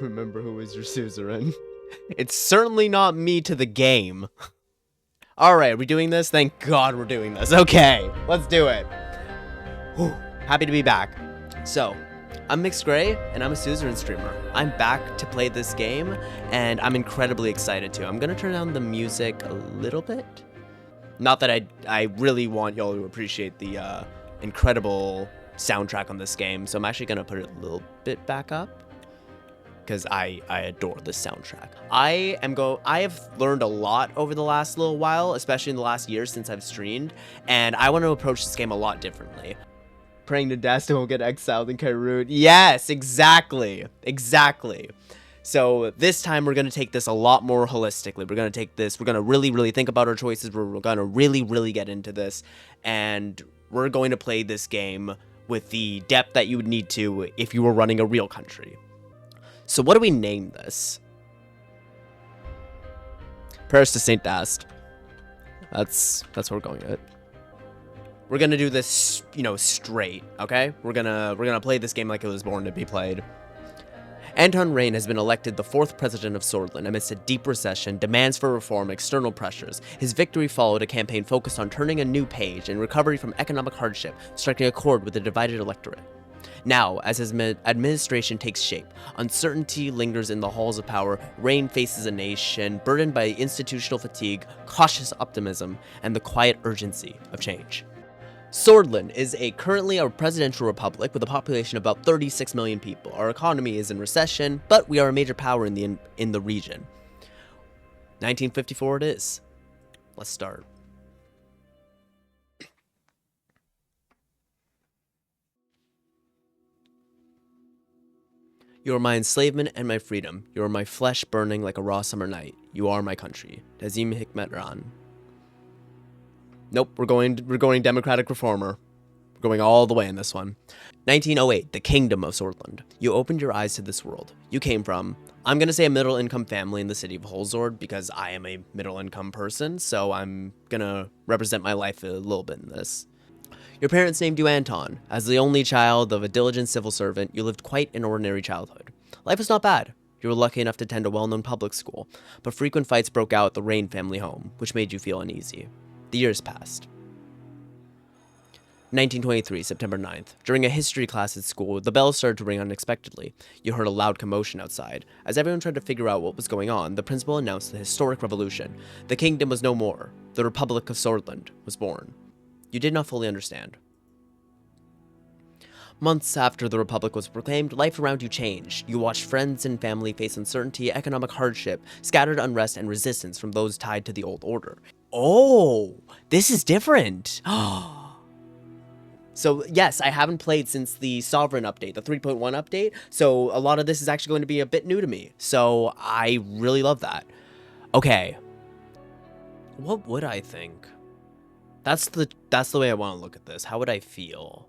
Remember who was your suzerain? It's certainly not me to the game. Alright, are we doing this? Thank God we're doing this. Okay, let's do it. Whew, happy to be back. So, I'm Mixed Gray, and I'm a Suzerain streamer. I'm back to play this game, and I'm incredibly excited to. I'm gonna turn down the music a little bit. Not that I really want y'all to appreciate the incredible soundtrack on this game, so I'm actually gonna put it a little bit back up, because I adore this soundtrack. I have learned a lot over the last little while, especially in the last year since I've streamed, and I want to approach this game a lot differently. Praying to Dastan will get exiled in Kairut. Yes, exactly. So this time we're going to take this a lot more holistically. We're going to really think about our choices. We're going to really get into this, and we're going to play this game with the depth that you would need to if you were running a real country. So what do we name this? Prayers to Saint Dast. That's what we're going with. We're gonna do this, straight, okay? We're gonna play this game like it was born to be played. Anton Rayne has been elected the 4th president of Sordland amidst a deep recession, demands for reform, external pressures. His victory followed a campaign focused on turning a new page and recovery from economic hardship, striking a chord with the divided electorate. Now, as his administration takes shape, uncertainty lingers in the halls of power. Rayne faces a nation burdened by institutional fatigue, cautious optimism, and the quiet urgency of change. Sordland is currently a presidential republic with a population of about 36 million people. Our economy is in recession, but we are a major power in the region. 1954 it is. Let's start. You are my enslavement and my freedom. You are my flesh burning like a raw summer night. You are my country. Tazim Hikmet Ran. Nope, we're going democratic reformer. We're going all the way in this one. 1908, the Kingdom of Sordland. You opened your eyes to this world. You came from, I'm gonna say, a middle-income family in the city of Holzord because I am a middle-income person, so I'm gonna represent my life a little bit in this. Your parents named you Anton. As the only child of a diligent civil servant, you lived quite an ordinary childhood. Life was not bad. You were lucky enough to attend a well-known public school, but frequent fights broke out at the Rayne family home, which made you feel uneasy. The years passed. 1923, September 9th. During a history class at school, the bell started to ring unexpectedly. You heard a loud commotion outside. As everyone tried to figure out what was going on, the principal announced the historic revolution. The kingdom was no more. The Republic of Sordland was born. You did not fully understand. Months after the Republic was proclaimed, life around you changed. You watched friends and family face uncertainty, economic hardship, scattered unrest, and resistance from those tied to the old order. Oh, this is different. So yes, I haven't played since the Sovereign update, the 3.1 update, so a lot of this is actually going to be a bit new to me. So I really love that. Okay. What would I think? That's the way I want to look at this. How would I feel?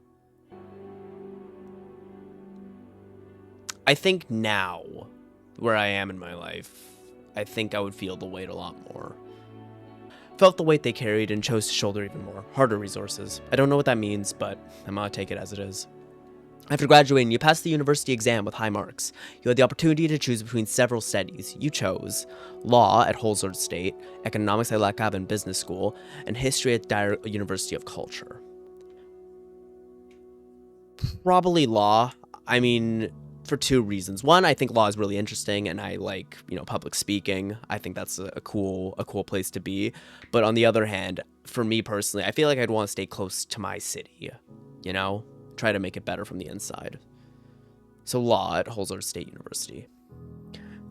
I think now, where I am in my life, I think I would feel the weight a lot more. Felt the weight they carried and chose to shoulder even more. Harder resources. I don't know what that means, but I'm gonna take it as it is. After graduating, you passed the university exam with high marks. You had the opportunity to choose between several studies. You chose law at Holzard State, economics at Lakaben Business School, and history at Dyer University of Culture. Probably law. I mean, for two reasons. One, I think law is really interesting, and I like, public speaking. I think that's a cool place to be. But on the other hand, for me personally, I feel like I'd want to stay close to my city, Try to make it better from the inside. So law at Holzard State University.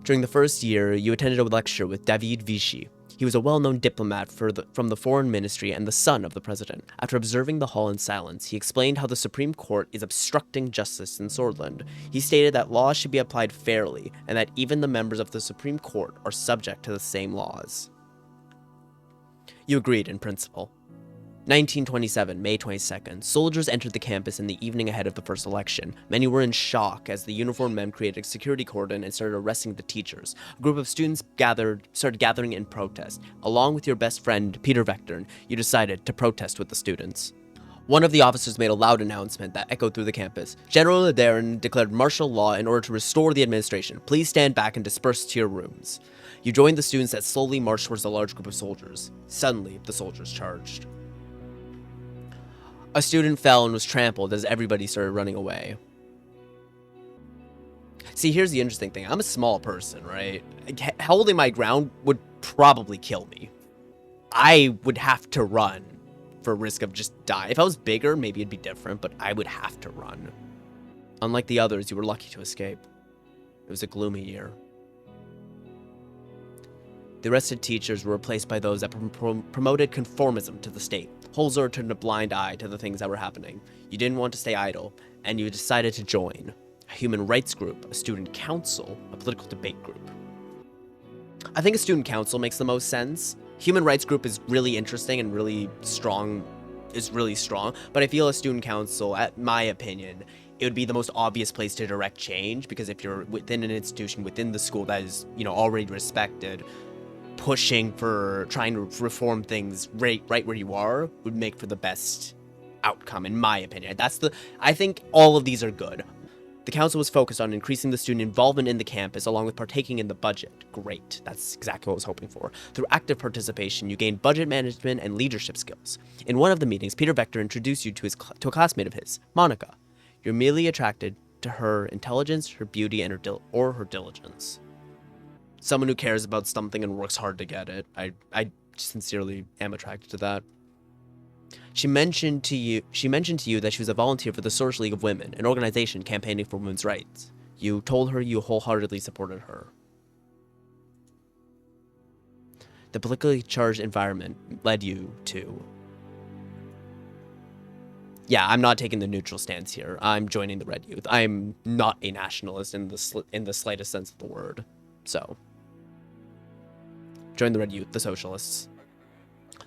During the first year, you attended a lecture with David Vichy. He was a well-known diplomat from the foreign ministry and the son of the president. After observing the hall in silence, he explained how the Supreme Court is obstructing justice in Sordland. He stated that laws should be applied fairly, and that even the members of the Supreme Court are subject to the same laws. You agreed in principle. 1927, May 22nd. Soldiers entered the campus in the evening ahead of the first election. Many were in shock as the uniformed men created a security cordon and started arresting the teachers. A group of students started gathering in protest. Along with your best friend, Peter Vectorn, you decided to protest with the students. One of the officers made a loud announcement that echoed through the campus. General Ladaren declared martial law in order to restore the administration. Please stand back and disperse to your rooms. You joined the students that slowly marched towards a large group of soldiers. Suddenly, the soldiers charged. A student fell and was trampled as everybody started running away. See, here's the interesting thing. I'm a small person, right? Holding my ground would probably kill me. I would have to run for risk of just dying. If I was bigger, maybe it'd be different, but I would have to run. Unlike the others, you were lucky to escape. It was a gloomy year. The arrested teachers were replaced by those that promoted conformism to the state. Holzer turned a blind eye to the things that were happening. You didn't want to stay idle, and you decided to join a human rights group, a student council, a political debate group. I think a student council makes the most sense. Human rights group is really interesting and really strong, but I feel a student council, at my opinion, it would be the most obvious place to direct change, because if you're within an institution, within the school that is, already respected, pushing for trying to reform things right where you are would make for the best outcome, in my opinion. I think all of these are good. The council was focused on increasing the student involvement in the campus along with partaking in the budget. Great, that's exactly what I was hoping for. Through active participation, you gained budget management and leadership skills. In one of the meetings, Peter Vector introduced you to a classmate of his, Monica. You're merely attracted to her intelligence, her beauty, and her diligence. Someone who cares about something and works hard to get it. I sincerely am attracted to that. She mentioned to you that she was a volunteer for the Social League of Women, an organization campaigning for women's rights. You told her you wholeheartedly supported her. The politically charged environment led you to... Yeah, I'm not taking the neutral stance here. I'm joining the Red Youth. I'm not a nationalist in the slightest sense of the word. So, join the Red Youth, the socialists.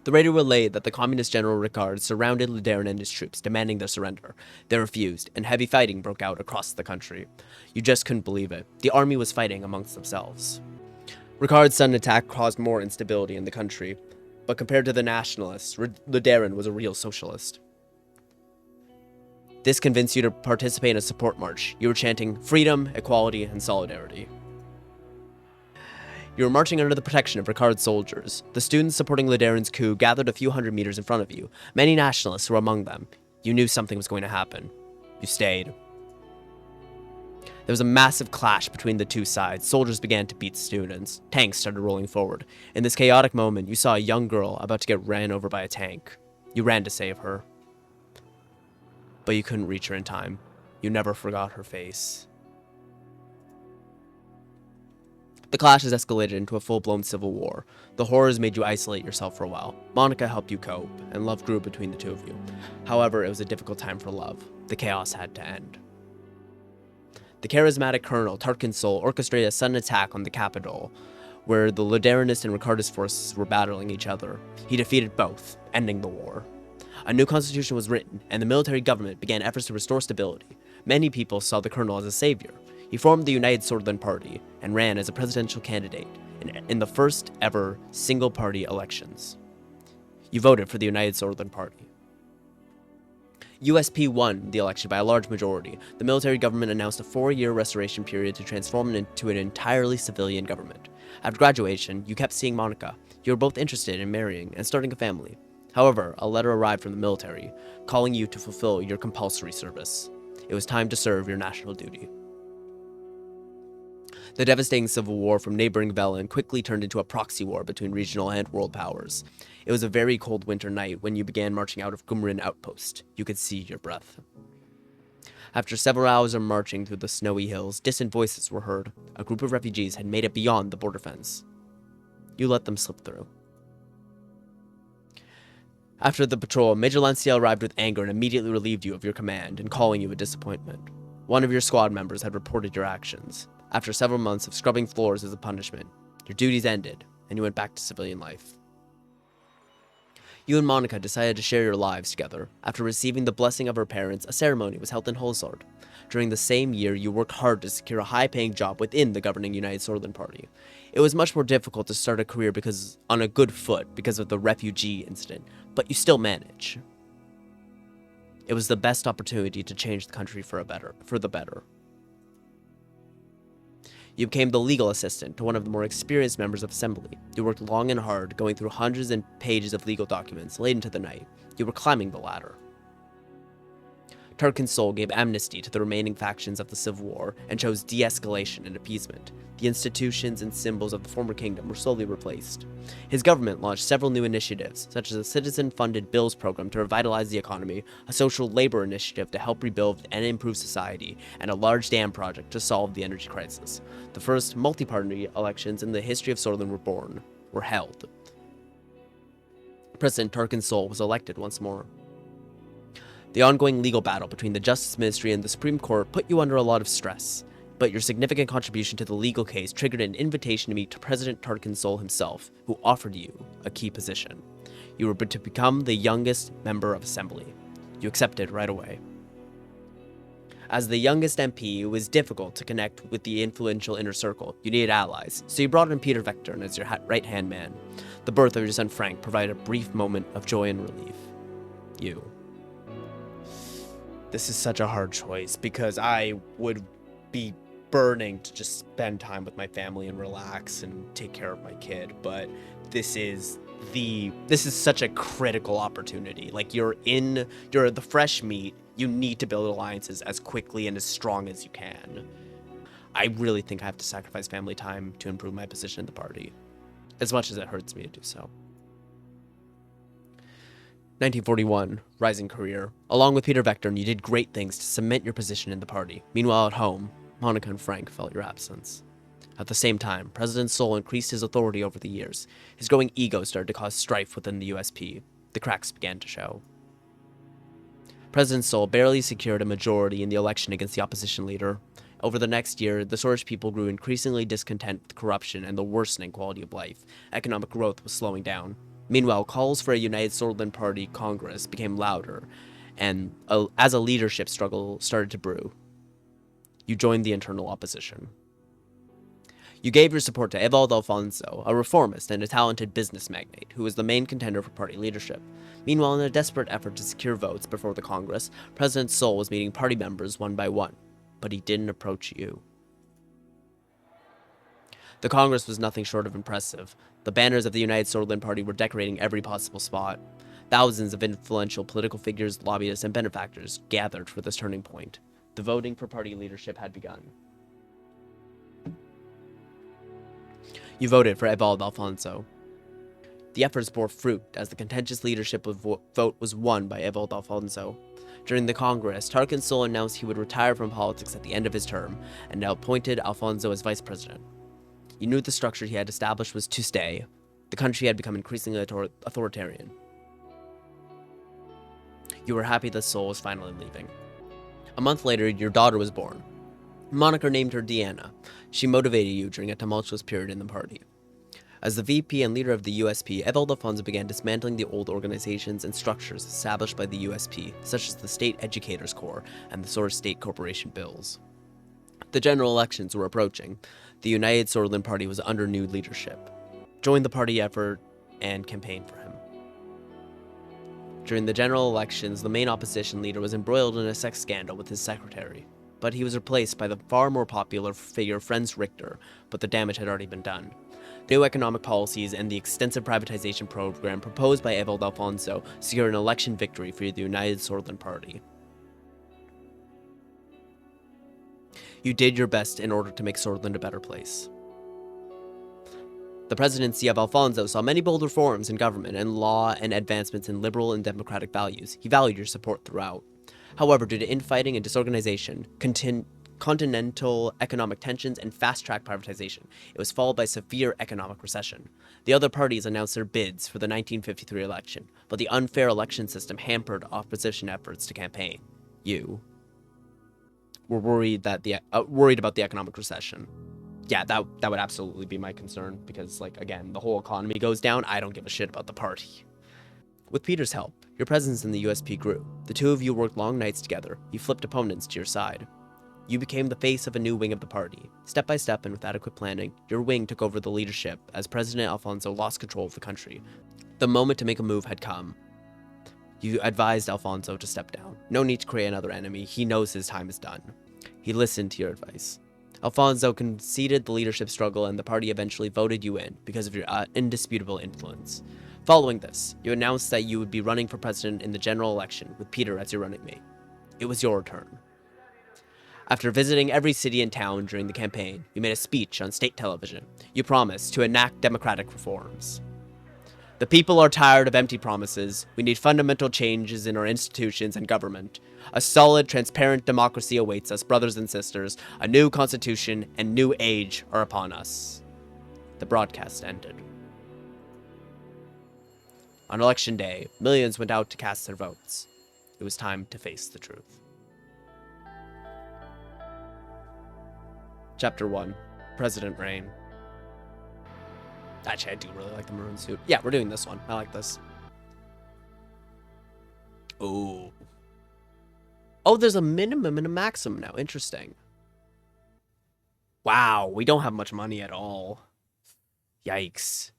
The radio relayed that the communist General Ricard surrounded Ladaren and his troops, demanding their surrender. They refused, and heavy fighting broke out across the country. You just couldn't believe it. The army was fighting amongst themselves. Ricard's sudden attack caused more instability in the country, but compared to the nationalists, Ladaren was a real socialist. This convinced you to participate in a support march. You were chanting freedom, equality, and solidarity. You were marching under the protection of Ricard's soldiers. The students supporting Ladaren's coup gathered a few hundred meters in front of you. Many nationalists were among them. You knew something was going to happen. You stayed. There was a massive clash between the two sides. Soldiers began to beat students. Tanks started rolling forward. In this chaotic moment, you saw a young girl about to get ran over by a tank. You ran to save her. But you couldn't reach her in time. You never forgot her face. The clashes escalated into a full-blown civil war. The horrors made you isolate yourself for a while. Monica helped you cope, and love grew between the two of you. However, it was a difficult time for love. The chaos had to end. The charismatic Colonel Tarkin Sol orchestrated a sudden attack on the capital, where the Ladarenist and Ricardist forces were battling each other. He defeated both, ending the war. A new constitution was written, and the military government began efforts to restore stability. Many people saw the colonel as a savior. He formed the United Sordland Party and ran as a presidential candidate in the first ever single-party elections. You voted for the United Sordland Party. USP won the election by a large majority. The military government announced a 4-year restoration period to transform it into an entirely civilian government. After graduation, you kept seeing Monica. You were both interested in marrying and starting a family. However, a letter arrived from the military, calling you to fulfill your compulsory service. It was time to serve your national duty. The devastating civil war from neighboring Velen quickly turned into a proxy war between regional and world powers. It was a very cold winter night when you began marching out of Gumrin Outpost. You could see your breath. After several hours of marching through the snowy hills, distant voices were heard. A group of refugees had made it beyond the border fence. You let them slip through. After the patrol, Major Lanciel arrived with anger and immediately relieved you of your command and calling you a disappointment. One of your squad members had reported your actions. After several months of scrubbing floors as a punishment, your duties ended, and you went back to civilian life. You and Monica decided to share your lives together. After receiving the blessing of her parents, a ceremony was held in Holzard. During the same year, you worked hard to secure a high-paying job within the governing United Sordland Party. It was much more difficult to start a career on a good foot because of the refugee incident, but you still manage. It was the best opportunity to change the country for the better. You became the legal assistant to one of the more experienced members of Assembly. You worked long and hard, going through hundreds of pages of legal documents late into the night. You were climbing the ladder. Tarkin Sol gave amnesty to the remaining factions of the Civil War and chose de-escalation and appeasement. The institutions and symbols of the former kingdom were slowly replaced. His government launched several new initiatives, such as a citizen-funded bills program to revitalize the economy, a social labor initiative to help rebuild and improve society, and a large dam project to solve the energy crisis. The first multi-party elections in the history of Sordland were held. President Tarkin Sol was elected once more. The ongoing legal battle between the Justice Ministry and the Supreme Court put you under a lot of stress, but your significant contribution to the legal case triggered an invitation to meet President Tarkin Sol himself, who offered you a key position. You were to become the youngest member of Assembly. You accepted right away. As the youngest MP, it was difficult to connect with the influential inner circle. You needed allies, so you brought in Peter Vectorn as your right-hand man. The birth of your son Frank provided a brief moment of joy and relief. You. This is such a hard choice because I would be burning to just spend time with my family and relax and take care of my kid, but this is such a critical opportunity. Like, you're the fresh meat. You need to build alliances as quickly and as strong as you can. I really think I have to sacrifice family time to improve my position in the party, as much as it hurts me to do so. 1941, rising career. Along with Peter Vectorn, you did great things to cement your position in the party. Meanwhile, at home, Monica and Frank felt your absence. At the same time, President Sol increased his authority over the years. His growing ego started to cause strife within the USP. The cracks began to show. President Sol barely secured a majority in the election against the opposition leader. Over the next year, the Sorge people grew increasingly discontent with corruption and the worsening quality of life. Economic growth was slowing down. Meanwhile, calls for a united Sordland Party Congress became louder, and as a leadership struggle started to brew, you joined the internal opposition. You gave your support to Evald Alfonso, a reformist and a talented business magnate who was the main contender for party leadership. Meanwhile, in a desperate effort to secure votes before the Congress, President Sol was meeting party members one by one, but he didn't approach you. The Congress was nothing short of impressive. The banners of the United Sordland Party were decorating every possible spot. Thousands of influential political figures, lobbyists, and benefactors gathered for this turning point. The voting for party leadership had begun. You voted for Evald Alfonso. The efforts bore fruit as the contentious leadership vote was won by Evald Alfonso. During the Congress, Tarkin Sol announced he would retire from politics at the end of his term and now appointed Alfonso as vice president. You knew the structure he had established was to stay. The country had become increasingly authoritarian. You were happy that Sol was finally leaving. A month later, your daughter was born. Monica named her Deanna. She motivated you during a tumultuous period in the party. As the VP and leader of the USP, Evald Alfonso began dismantling the old organizations and structures established by the USP, such as the State Educators Corps and the Sorge State Corporation bills. The general elections were approaching. The United Sordland Party was under new leadership. Join the party effort and campaign for him. During the general elections, the main opposition leader was embroiled in a sex scandal with his secretary, but he was replaced by the far more popular figure Franz Richter, but the damage had already been done. New economic policies and the extensive privatization program proposed by Evald Alfonso secured an election victory for the United Sordland Party. You did your best in order to make Sordland a better place. The presidency of Alfonso saw many bold reforms in government and law and advancements in liberal and democratic values. He valued your support throughout. However, due to infighting and disorganization, continental economic tensions, and fast-track privatization, it was followed by severe economic recession. The other parties announced their bids for the 1953 election, but the unfair election system hampered opposition efforts to campaign. You were worried about the economic recession. Yeah, that would absolutely be my concern, because, like, again, the whole economy goes down, I don't give a shit about the party. With Peter's help, your presence in the USP grew. The two of you worked long nights together. You flipped opponents to your side. You became the face of a new wing of the party. Step by step and with adequate planning, your wing took over the leadership as President Alfonso lost control of the country. The moment to make a move had come. You advised Alfonso to step down. No need to create another enemy. He knows his time is done. He listened to your advice. Alfonso conceded the leadership struggle, and the party eventually voted you in because of your indisputable influence. Following this, you announced that you would be running for president in the general election with Peter as your running mate. It was your turn. After visiting every city and town during the campaign, you made a speech on state television. You promised to enact democratic reforms. The people are tired of empty promises. We need fundamental changes in our institutions and government. A solid, transparent democracy awaits us, brothers and sisters. A new constitution and new age are upon us. The broadcast ended. On election day, millions went out to cast their votes. It was time to face the truth. Chapter 1. President Rayne. Actually, I do really like the maroon suit. Yeah, we're doing this one. I like this. Oh. Oh, there's a minimum and a maximum now. Interesting. Wow, we don't have much money at all. Yikes.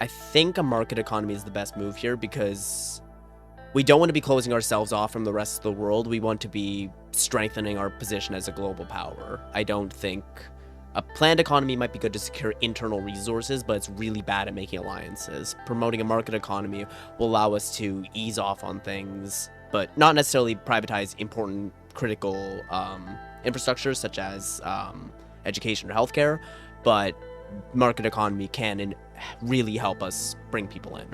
I think a market economy is the best move here because we don't want to be closing ourselves off from the rest of the world. We want to be strengthening our position as a global power. I don't think a planned economy might be good to secure internal resources, but it's really bad at making alliances. Promoting a market economy will allow us to ease off on things, but not necessarily privatize important critical infrastructures such as education or healthcare, but market economy can really help us bring people in.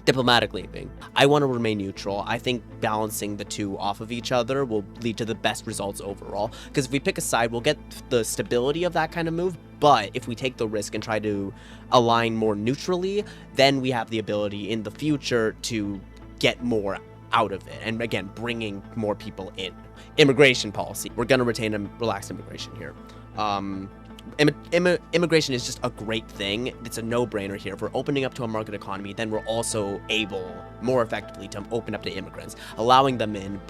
Diplomatically, I want to remain neutral. I think balancing the two off of each other will lead to the best results overall. Because if we pick a side, we'll get the stability of that kind of move. But if we take the risk and try to align more neutrally, then we have the ability in the future to get more out of it. And again, bringing more people in. Immigration policy. We're going to retain a relaxed immigration here. Immigration is just a great thing. It's a no-brainer here. If we're opening up to a market economy, then we're also able more effectively to open up to immigrants, allowing them in,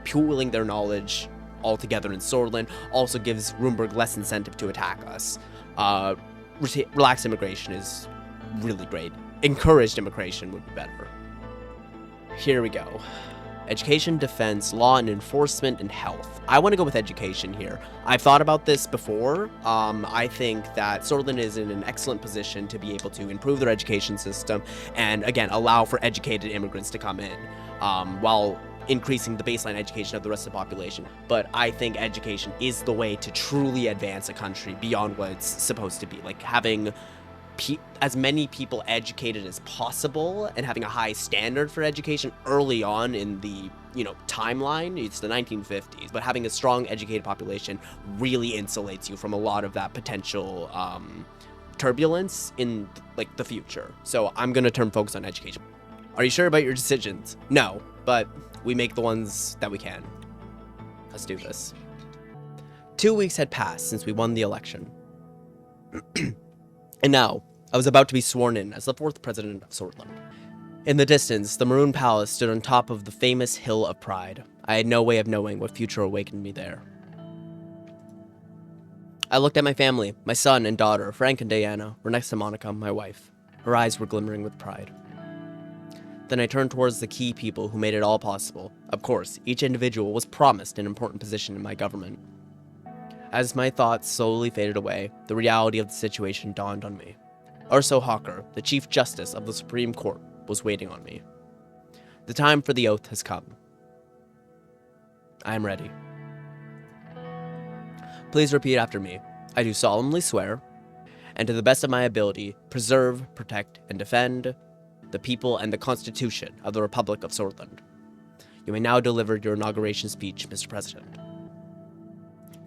fueling their knowledge all together in Sordland, also gives Runeberg less incentive to attack us. Relaxed immigration is really great. Encouraged immigration would be better. Here we go. Education, defense, law and enforcement, and health. I want to go with education here. I've thought about this before. I think that Sordland is in an excellent position to be able to improve their education system and, again, allow for educated immigrants to come in while increasing the baseline education of the rest of the population. But I think education is the way to truly advance a country beyond what it's supposed to be. Like having as many people educated as possible and having a high standard for education early on in the timeline. It's the 1950s, but having a strong educated population really insulates you from a lot of that potential turbulence in the future. So I'm gonna turn focus on education. Are you sure about your decisions? No, but we make the ones that we can. Let's do this. 2 weeks had passed since we won the election. And now, I was about to be sworn in as the 4th president of Sordland. In the distance, the Maroon Palace stood on top of the famous Hill of Pride. I had no way of knowing what future awakened me there. I looked at my family. My son and daughter, Frank and Diana, were next to Monica, my wife. Her eyes were glimmering with pride. Then I turned towards the key people who made it all possible. Of course, each individual was promised an important position in my government. As my thoughts slowly faded away, the reality of the situation dawned on me. Urso Hawker, the Chief Justice of the Supreme Court, was waiting on me. The time for the oath has come. I am ready. Please repeat after me. I do solemnly swear, and to the best of my ability, preserve, protect, and defend the people and the Constitution of the Republic of Sordland. You may now deliver your inauguration speech, Mr. President.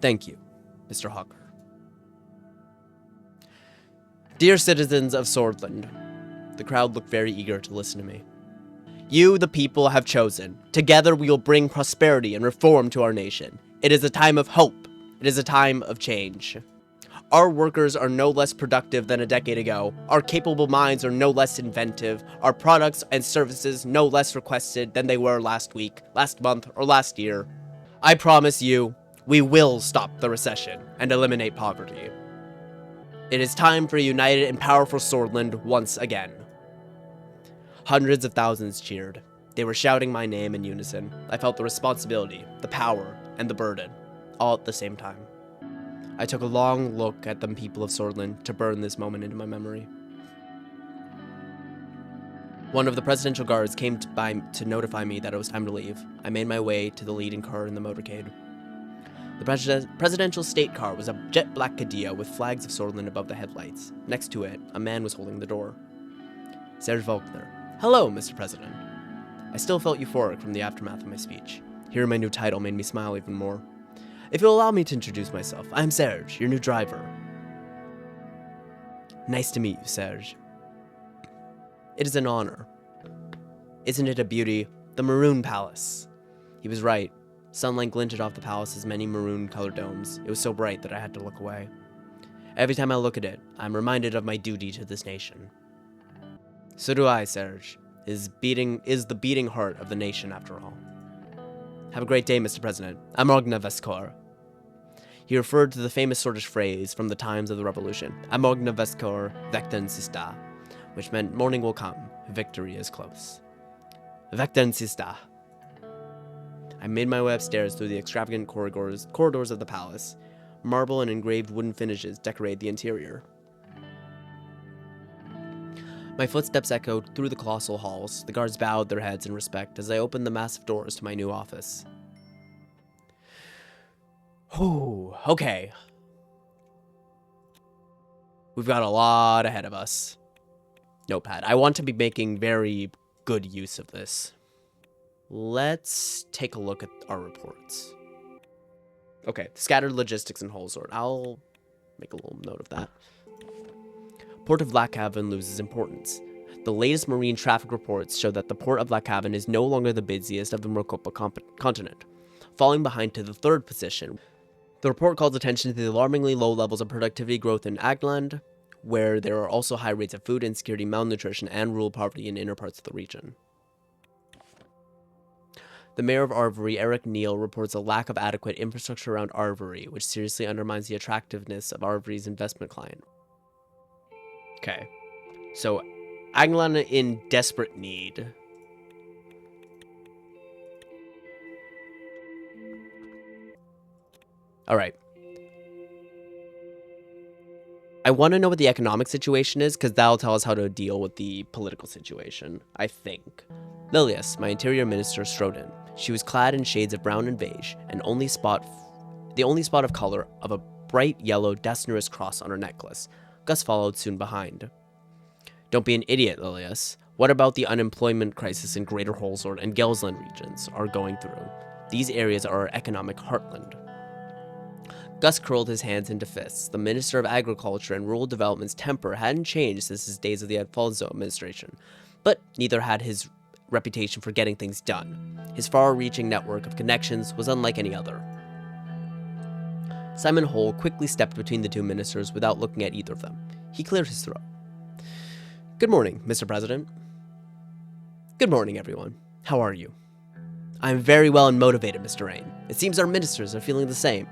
Thank you, Mr. Hawker. Dear citizens of Sordland, the crowd looked very eager to listen to me. You, the people, have chosen. Together we will bring prosperity and reform to our nation. It is a time of hope. It is a time of change. Our workers are no less productive than a decade ago. Our capable minds are no less inventive. Our products and services no less requested than they were last week, last month, or last year. I promise you, we will stop the recession and eliminate poverty. It is time for a united and powerful Sordland once again. Hundreds of thousands cheered. They were shouting my name in unison. I felt the responsibility, the power, and the burden, all at the same time. I took a long look at the people of Sordland to burn this moment into my memory. One of the presidential guards came to notify me that it was time to leave. I made my way to the leading car in the motorcade. The presidential state car was a jet black Cadilla with flags of Sordland above the headlights. Next to it, a man was holding the door. Serge Volkner. Hello, Mr. President. I still felt euphoric from the aftermath of my speech. Hearing my new title made me smile even more. If you'll allow me to introduce myself, I'm Serge, your new driver. Nice to meet you, Serge. It is an honor. Isn't it a beauty? The Maroon Palace. He was right. Sunlight glinted off the palace's many maroon-colored domes. It was so bright that I had to look away. Every time I look at it, I'm reminded of my duty to this nation. So do I, Serge. Is the beating heart of the nation, after all. Have a great day, Mr. President. Amogna Veskor. He referred to the famous Swedish phrase from the times of the Revolution, Amogna Veskor, Vekten Sista, which meant morning will come, victory is close. Vekten Sista. I made my way upstairs through the extravagant corridors of the palace. Marble and engraved wooden finishes decorate the interior. My footsteps echoed through the colossal halls. The guards bowed their heads in respect as I opened the massive doors to my new office. Whew, okay. We've got a lot ahead of us. Notepad. I want to be making very good use of this. Let's take a look at our reports. Okay, scattered logistics and whole sort. I'll make a little note of that. Port of Lackhaven loses importance. The latest marine traffic reports show that the port of Lackhaven is no longer the busiest of the Merkopa continent, falling behind to the third position. The report calls attention to the alarmingly low levels of productivity growth in Agland, where there are also high rates of food insecurity, malnutrition, and rural poverty in inner parts of the region. The mayor of Arvory, Eric Neal, reports a lack of adequate infrastructure around Arvory, which seriously undermines the attractiveness of Arvory's investment client. Okay, so Agland in desperate need. All right. I want to know what the economic situation is, because that'll tell us how to deal with the political situation, I think. Lilius, my interior minister, strode in. She was clad in shades of brown and beige, and the only spot of color of a bright yellow Desnerus cross on her necklace. Gus followed soon behind. Don't be an idiot, Lilius. What about the unemployment crisis in Greater Holzord and Gelsland regions are going through? These areas are our economic heartland. Gus curled his hands into fists. The Minister of Agriculture and Rural Development's temper hadn't changed since his days of the Alfonso administration, but neither had his reputation for getting things done. His far-reaching network of connections was unlike any other. Simon Hole quickly stepped between the two ministers without looking at either of them. He cleared his throat. Good morning, Mr. President. Good morning, everyone. How are you? I am very well and motivated, Mr. Rayne. It seems our ministers are feeling the same.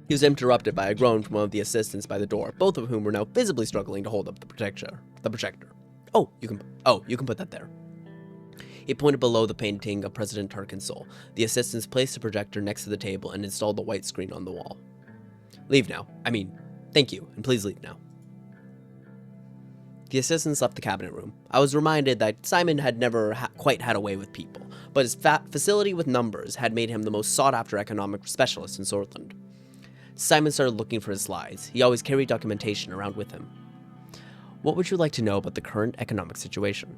He was interrupted by a groan from one of the assistants by the door, both of whom were now visibly struggling to hold up the projector. Oh, you can put that there. He pointed below the painting of President Tarkinsol. The assistants placed the projector next to the table and installed the white screen on the wall. Leave now. Thank you, and please leave now. The assistants left the cabinet room. I was reminded that Simon had never quite had a way with people, but his facility with numbers had made him the most sought-after economic specialist in Sordland. Simon started looking for his slides. He always carried documentation around with him. What would you like to know about the current economic situation?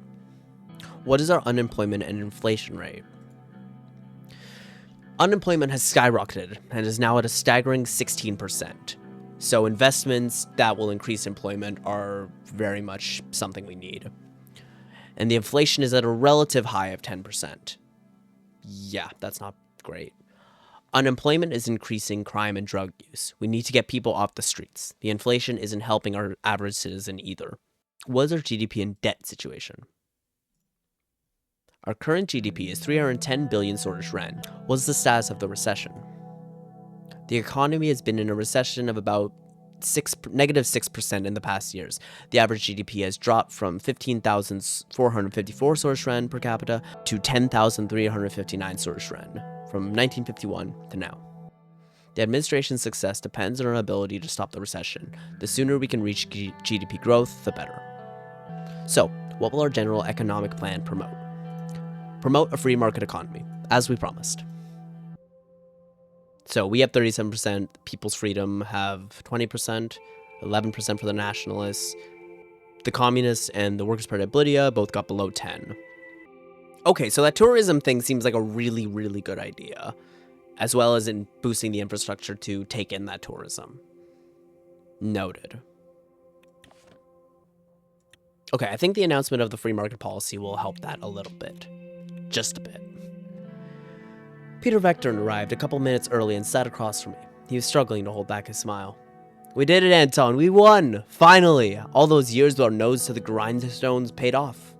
What is our unemployment and inflation rate? Unemployment has skyrocketed and is now at a staggering 16%. So investments that will increase employment are very much something we need. And the inflation is at a relative high of 10%. Yeah, that's not great. Unemployment is increasing crime and drug use. We need to get people off the streets. The inflation isn't helping our average citizen either. What is our GDP and debt situation? Our current GDP is 310 billion Swedish ren. What is the status of the recession? The economy has been in a recession of about negative 6% in the past years. The average GDP has dropped from 15,454 Sordland per capita to 10,359 Sordland from 1951 to now. The administration's success depends on our ability to stop the recession. The sooner we can reach GDP growth, the better. So, what will our general economic plan promote? Promote a free market economy, as we promised. So we have 37%, People's Freedom have 20%, 11% for the Nationalists. The Communists and the Workers' Party of Bolivia both got below 10. Okay, so that tourism thing seems like a really, really good idea, as well as in boosting the infrastructure to take in that tourism. Noted. Okay, I think the announcement of the free market policy will help that a little bit. Just a bit. Peter Vectorn arrived a couple minutes early and sat across from me. He was struggling to hold back his smile. We did it, Anton. We won! Finally! All those years with our nose to the grindstones paid off.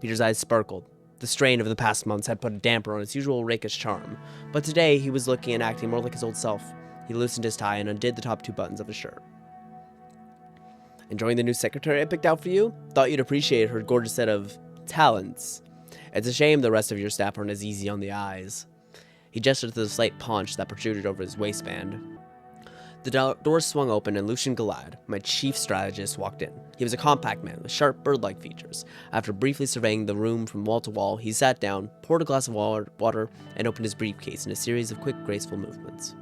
Peter's eyes sparkled. The strain of the past months had put a damper on his usual rakish charm, but today he was looking and acting more like his old self. He loosened his tie and undid the top 2 buttons of his shirt. Enjoying the new secretary I picked out for you? Thought you'd appreciate her gorgeous set of talents. It's a shame the rest of your staff aren't as easy on the eyes. He gestured to the slight paunch that protruded over his waistband. The door swung open and Lucien Galad, my chief strategist, walked in. He was a compact man with sharp bird-like features. After briefly surveying the room from wall to wall, he sat down, poured a glass of water, and opened his briefcase in a series of quick, graceful movements.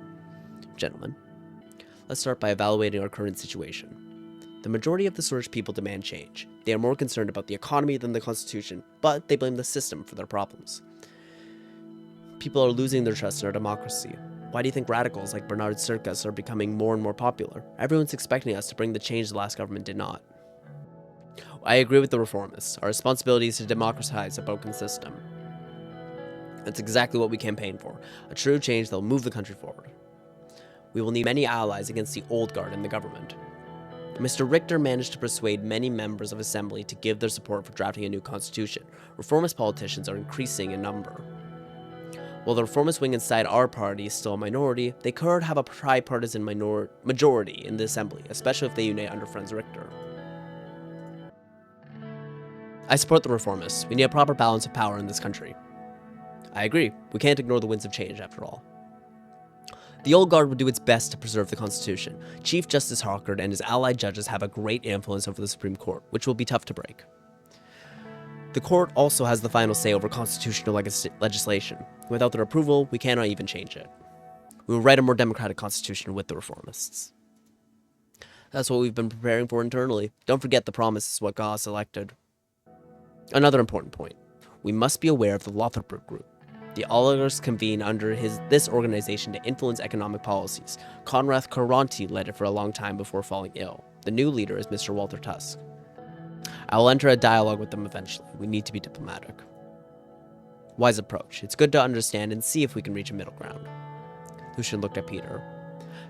Gentlemen, let's start by evaluating our current situation. The majority of the Swedish people demand change. They are more concerned about the economy than the constitution, but they blame the system for their problems. People are losing their trust in our democracy. Why do you think radicals like Bernard Circus are becoming more and more popular? Everyone's expecting us to bring the change the last government did not. I agree with the reformists. Our responsibility is to democratize a broken system. That's exactly what we campaign for. A true change that will move the country forward. We will need many allies against the old guard in the government. Mr. Richter managed to persuade many members of Assembly to give their support for drafting a new constitution. Reformist politicians are increasing in number. While the reformist wing inside our party is still a minority, they could have a tripartisan majority in the Assembly, especially if they unite under Franz Richter. I support the reformists. We need a proper balance of power in this country. I agree. We can't ignore the winds of change, after all. The old guard would do its best to preserve the Constitution. Chief Justice Harcourt and his allied judges have a great influence over the Supreme Court, which will be tough to break. The court also has the final say over constitutional legislation. Without their approval, we cannot even change it. We will write a more democratic constitution with the reformists. That's what we've been preparing for internally. Don't forget the promise is what got us elected. Another important point. We must be aware of the Lotharbrook Group. The oligarchs convene under this organization to influence economic policies. Konrad Karranti led it for a long time before falling ill. The new leader is Mr. Walter Tusk. I will enter a dialogue with them eventually. We need to be diplomatic. Wise approach. It's good to understand and see if we can reach a middle ground. Lucien looked at Peter.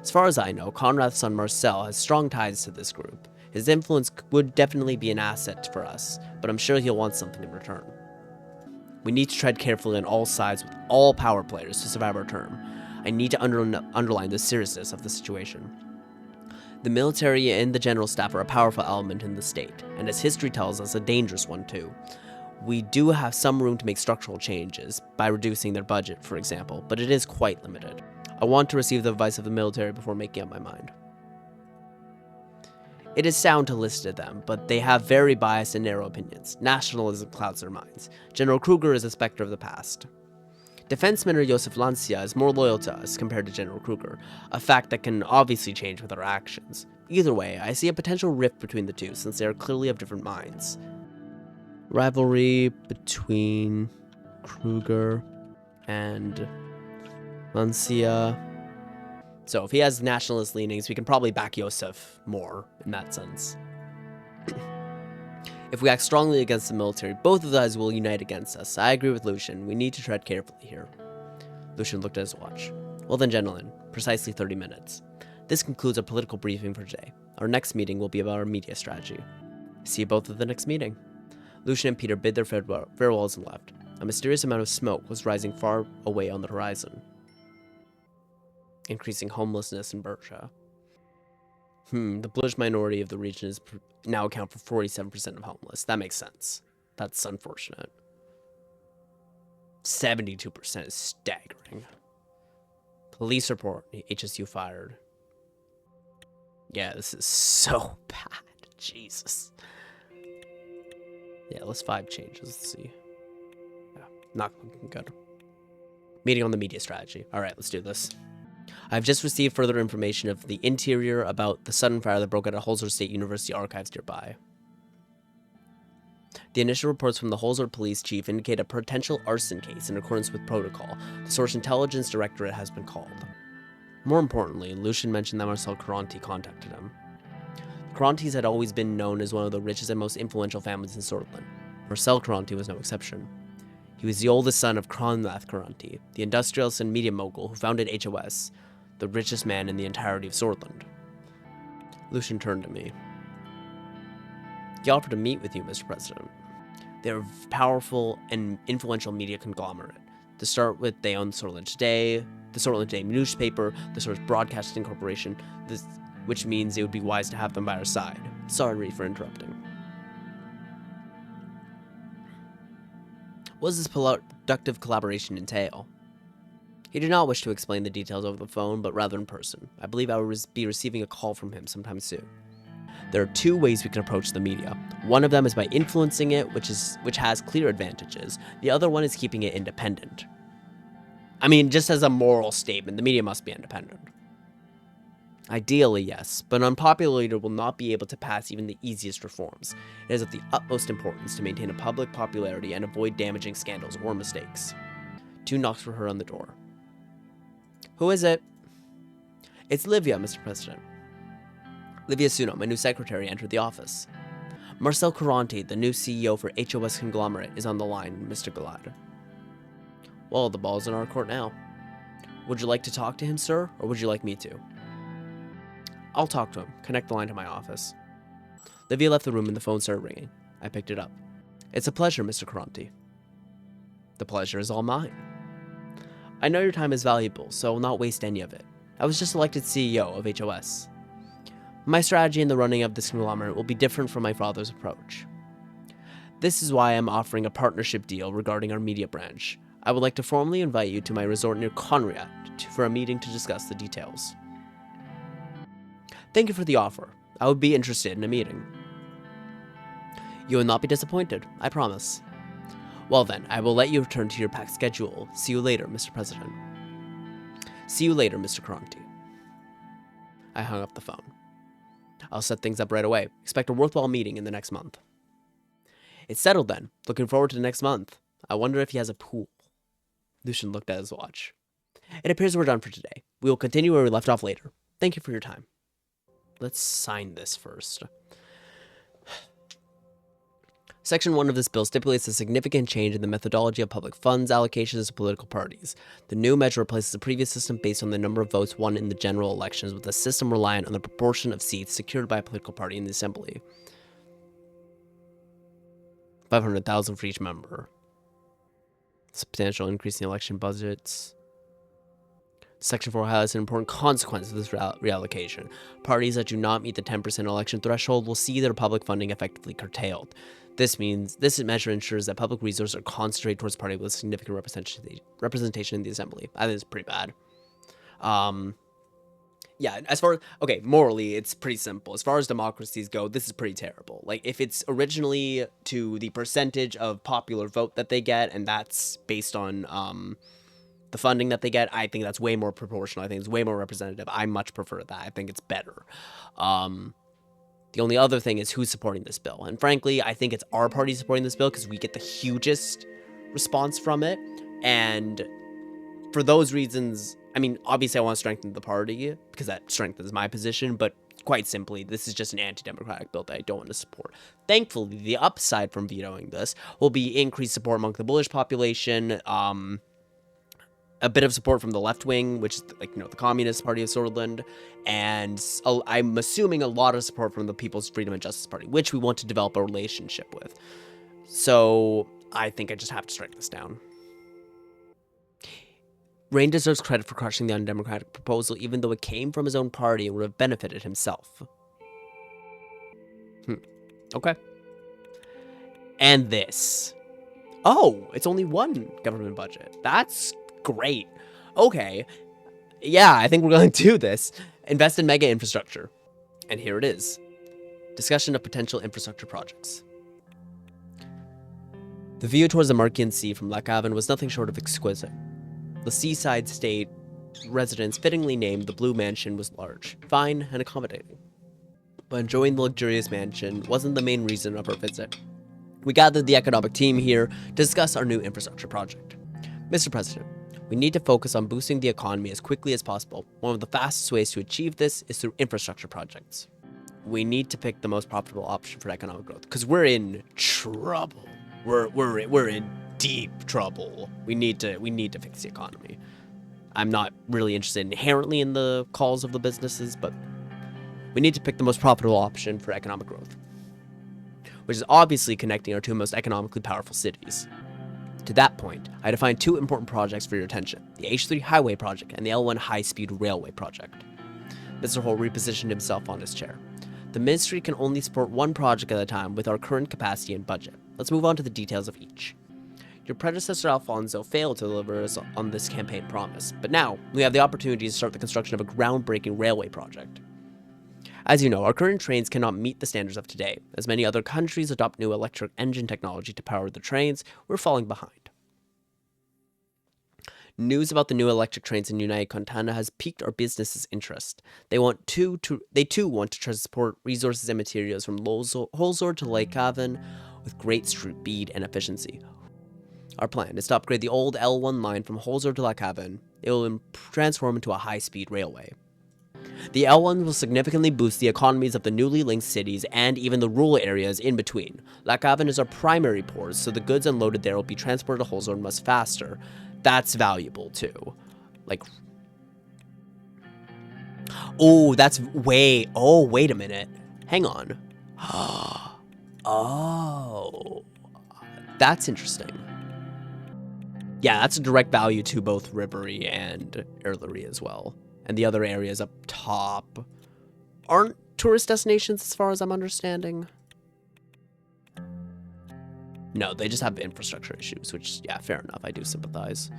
As far as I know, Conrad's son Marcel has strong ties to this group. His influence would definitely be an asset for us, but I'm sure he'll want something in return. We need to tread carefully on all sides with all power players to survive our term. I need to underline the seriousness of the situation. The military and the general staff are a powerful element in the state, and as history tells us, a dangerous one too. We do have some room to make structural changes, by reducing their budget, for example, but it is quite limited. I want to receive the advice of the military before making up my mind. It is sound to listen to them, but they have very biased and narrow opinions. Nationalism clouds their minds. General Kruger is a specter of the past. Defense Minister Josef Lancia is more loyal to us compared to General Kruger, a fact that can obviously change with our actions. Either way, I see a potential rift between the two since they are clearly of different minds. Rivalry between Kruger and Lancia. So if he has nationalist leanings, we can probably back Josef more in that sense. If we act strongly against the military, both of those will unite against us. I agree with Lucien. We need to tread carefully here. Lucien looked at his watch. Well then, gentlemen, precisely 30 minutes. This concludes our political briefing for today. Our next meeting will be about our media strategy. See you both at the next meeting. Lucien and Peter bid their farewells and left. A mysterious amount of smoke was rising far away on the horizon, increasing homelessness in Berkshire. The bullish minority of the region is now account for 47% of homeless. That makes sense. That's unfortunate. 72% is staggering. Police report, HSU fired. Yeah, this is so bad. Jesus. Yeah, let's 5 changes. Let's see. Yeah, not looking good. Meeting on the media strategy. All right, let's do this. I've just received further information of the interior about the sudden fire that broke out at Holzer State University archives nearby. The initial reports from the Holzer police chief indicate a potential arson case in accordance with protocol. The Source Intelligence Directorate has been called. More importantly, Lucian mentioned that Marcel Caronti contacted him. The Carontis had always been known as one of the richest and most influential families in Sordland. Marcel Caronti was no exception. He was the oldest son of Cronlath Caronti, the industrialist and media mogul who founded HOS, the richest man in the entirety of Sordland. Lucian turned to me. He offered to meet with you, Mr. President. They're a powerful and influential media conglomerate. To start with, they own Sordland Today, the Sordland Today newspaper, the Source Broadcasting Corporation, which means it would be wise to have them by our side. Sorry for interrupting. What does this productive collaboration entail? He did not wish to explain the details over the phone, but rather in person. I believe I will be receiving a call from him sometime soon. There are 2 ways we can approach the media. One of them is by influencing it, which has clear advantages. The other one is keeping it independent. I mean, just as a moral statement, the media must be independent. Ideally, yes, but an unpopular leader will not be able to pass even the easiest reforms. It is of the utmost importance to maintain a public popularity and avoid damaging scandals or mistakes. 2 knocks were heard on the door. Who is it? It's Livia, Mr. President. Livia Suno, my new secretary, entered the office. Marcel Caronti, the new CEO for HOS Conglomerate, is on the line, Mr. Galad. Well, the ball's in our court now. Would you like to talk to him, sir, or would you like me to? I'll talk to him. Connect the line to my office. Livia left the room and the phone started ringing. I picked it up. It's a pleasure, Mr. Caronti. The pleasure is all mine. I know your time is valuable, so I will not waste any of it. I was just elected CEO of HOS. My strategy in the running of this conglomerate will be different from my father's approach. This is why I'm offering a partnership deal regarding our media branch. I would like to formally invite you to my resort near Conrad for a meeting to discuss the details. Thank you for the offer. I would be interested in a meeting. You will not be disappointed, I promise. Well then, I will let you return to your packed schedule. See you later, Mr. President. See you later, Mr. Caronti. I hung up the phone. I'll set things up right away. Expect a worthwhile meeting in the next month. It's settled then. Looking forward to the next month. I wonder if he has a pool. Lucian looked at his watch. It appears we're done for today. We will continue where we left off later. Thank you for your time. Let's sign this first. Section 1 of this bill stipulates a significant change in the methodology of public funds allocations to political parties. The new measure replaces the previous system based on the number of votes won in the general elections with a system reliant on the proportion of seats secured by a political party in the assembly. 500,000 for each member. Substantial increase in election budgets. Section 4 highlights an important consequence of this reallocation. Parties that do not meet the 10% election threshold will see their public funding effectively curtailed. This measure ensures that public resources are concentrated towards parties with significant representation in the assembly. I think it's pretty bad. Yeah, morally, it's pretty simple. As far as democracies go, this is pretty terrible. Like, if it's originally to the percentage of popular vote that they get, and that's based on, the funding that they get, I think that's way more proportional. I think it's way more representative. I much prefer that. I think it's better. The only other thing is who's supporting this bill. And frankly, I think it's our party supporting this bill because we get the hugest response from it. And for those reasons, I mean, obviously I want to strengthen the party because that strengthens my position, but quite simply, this is just an anti-democratic bill that I don't want to support. Thankfully, the upside from vetoing this will be increased support among the bullish population, a bit of support from the left wing, which is the Communist Party of Sordland, and I'm assuming a lot of support from the People's Freedom and Justice Party, which we want to develop a relationship with. So I think I just have to strike this down. Rayne deserves credit for crushing the undemocratic proposal, even though it came from his own party and would have benefited himself. Okay. And this. Oh, it's only one government budget. That's great. Okay. Yeah, I think we're going to do this. Invest in mega infrastructure. And here it is. Discussion of potential infrastructure projects. The view towards the Marquian Sea from Lochhaven was nothing short of exquisite. The seaside state residence, fittingly named the Blue Mansion, was large, fine, and accommodating. But enjoying the luxurious mansion wasn't the main reason of our visit. We gathered the economic team here to discuss our new infrastructure project. Mr. President, we need to focus on boosting the economy as quickly as possible. One of the fastest ways to achieve this is through infrastructure projects. We need to pick the most profitable option for economic growth, because we're in trouble. We're in deep trouble. We need to fix the economy. I'm not really interested inherently in the calls of the businesses, but we need to pick the most profitable option for economic growth, which is obviously connecting our two most economically powerful cities. To that point, I defined two important projects for your attention: the H3 Highway Project and the L1 High-Speed Railway Project. Mr. Hull repositioned himself on his chair. The Ministry can only support one project at a time with our current capacity and budget. Let's move on to the details of each. Your predecessor Alfonso failed to deliver us on this campaign promise, but now we have the opportunity to start the construction of a groundbreaking railway project. As you know, our current trains cannot meet the standards of today. As many other countries adopt new electric engine technology to power their trains, we're falling behind. News about the new electric trains in United Contana has piqued our business's interest. They too want to transport resources and materials from Holzor to Lochhaven with great speed and efficiency. Our plan is to upgrade the old L1 line from Holzor to Lochhaven. It will transform into a high-speed railway. The L1 will significantly boost the economies of the newly linked cities and even the rural areas in between. Lochhaven is our primary port, so the goods unloaded there will be transported to Holzor much faster. That's valuable too. Oh, wait a minute. Hang on. Oh, that's interesting. Yeah, that's a direct value to both Rivery and Erlery as well. And the other areas up top aren't tourist destinations as far as I'm understanding. No, they just have infrastructure issues, which, yeah, fair enough. I do sympathize.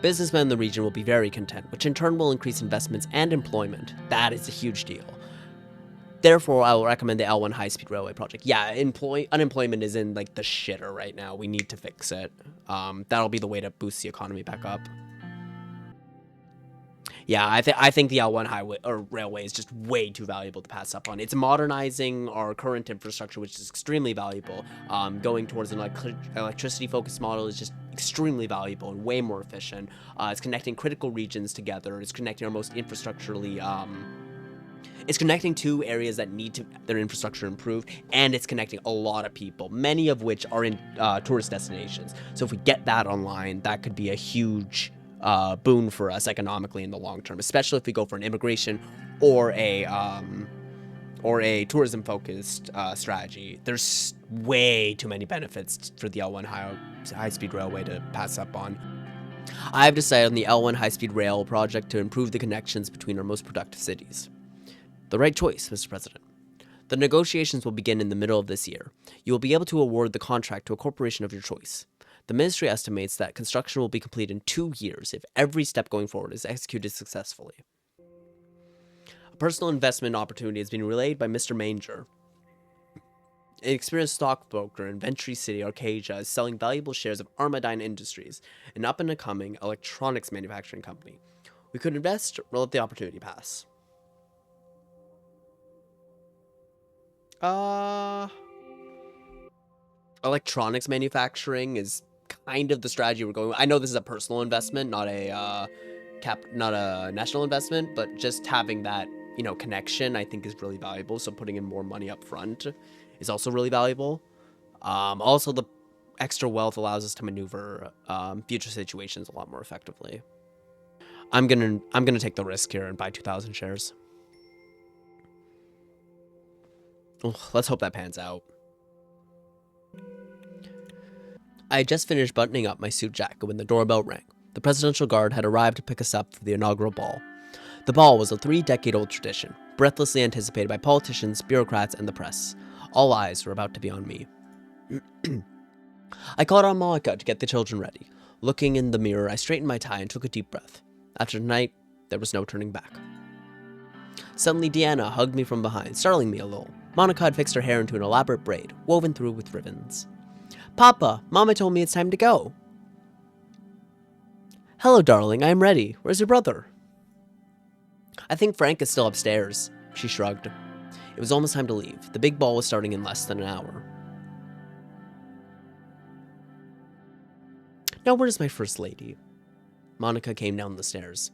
Businessmen in the region will be very content, which in turn will increase investments and employment. That is a huge deal. Therefore, I will recommend the L1 high-speed railway project. Yeah, unemployment is in, the shitter right now. We need to fix it. That'll be the way to boost the economy back up. Yeah, I think the L1 highway or railway is just way too valuable to pass up on. It's modernizing our current infrastructure, which is extremely valuable. Going towards an electricity-focused model is just extremely valuable and way more efficient. It's connecting critical regions together. It's connecting our most infrastructurally... It's connecting two areas that need their infrastructure improved, and it's connecting a lot of people, many of which are in tourist destinations. So if we get that online, that could be a huge boon for us economically in the long term, especially if we go for an immigration or a tourism-focused strategy. There's way too many benefits for the L1 high-speed railway to pass up on. I have decided on the L1 high-speed rail project to improve the connections between our most productive cities. The right choice, Mr. President. The negotiations will begin in the middle of this year. You will be able to award the contract to a corporation of your choice. The ministry estimates that construction will be complete in 2 years if every step going forward is executed successfully. A personal investment opportunity has been relayed by Mr. Manger. An experienced stockbroker in Ventry City, Arcadia, is selling valuable shares of Armadine Industries, an up-and-coming electronics manufacturing company. We could invest or let the opportunity pass. Electronics manufacturing is kind of the strategy we're going with. I know this is a personal investment, not a national investment, but just having that, connection I think is really valuable. So putting in more money up front is also really valuable. Also the extra wealth allows us to maneuver future situations a lot more effectively. I'm gonna take the risk here and buy 2,000 shares. Let's hope that pans out. I had just finished buttoning up my suit jacket when the doorbell rang. The Presidential Guard had arrived to pick us up for the inaugural ball. The ball was a 3-decade-old tradition, breathlessly anticipated by politicians, bureaucrats, and the press. All eyes were about to be on me. I called on Monica to get the children ready. Looking in the mirror, I straightened my tie and took a deep breath. After tonight, there was no turning back. Suddenly, Deanna hugged me from behind, startling me a little. Monica had fixed her hair into an elaborate braid, woven through with ribbons. "Papa, Mama told me it's time to go." "Hello, darling, I am ready. Where's your brother?" "I think Frank is still upstairs," she shrugged. It was almost time to leave. The big ball was starting in less than an hour. "Now where's my first lady?" Monica came down the stairs.